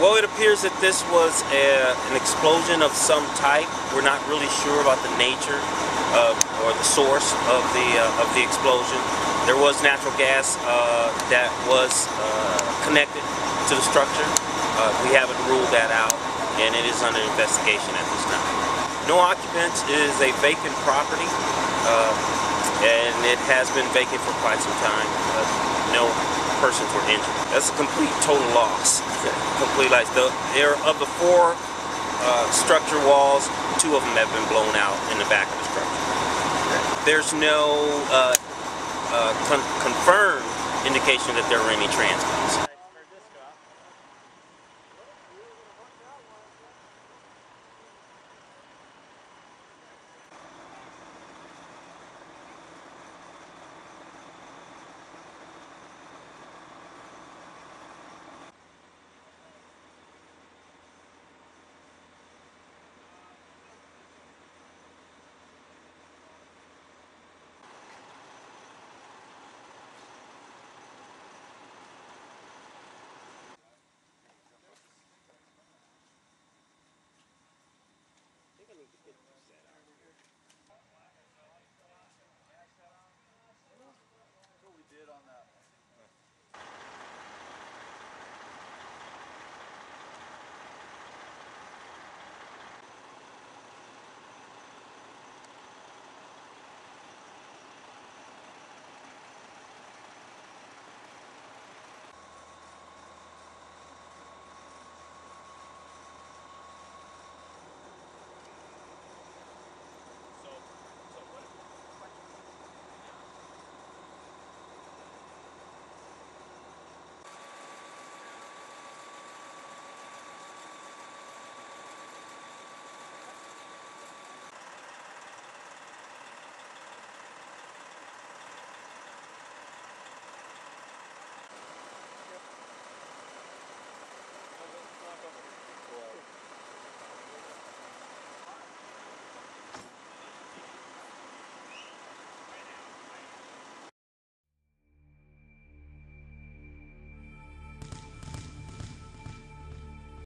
Well, it appears that this was an explosion of some type. We're not really sure about the nature or the source of the explosion. There was natural gas that was connected to the structure. We haven't ruled that out, and it is under investigation at this time. No occupants is a vacant property, and it has been vacant for quite some time. No persons were injured. That's a complete total loss. Complete loss. Of the 4 structure walls, 2 of them have been blown out in the back of the structure. There's no confirmed indication that there were any transplants.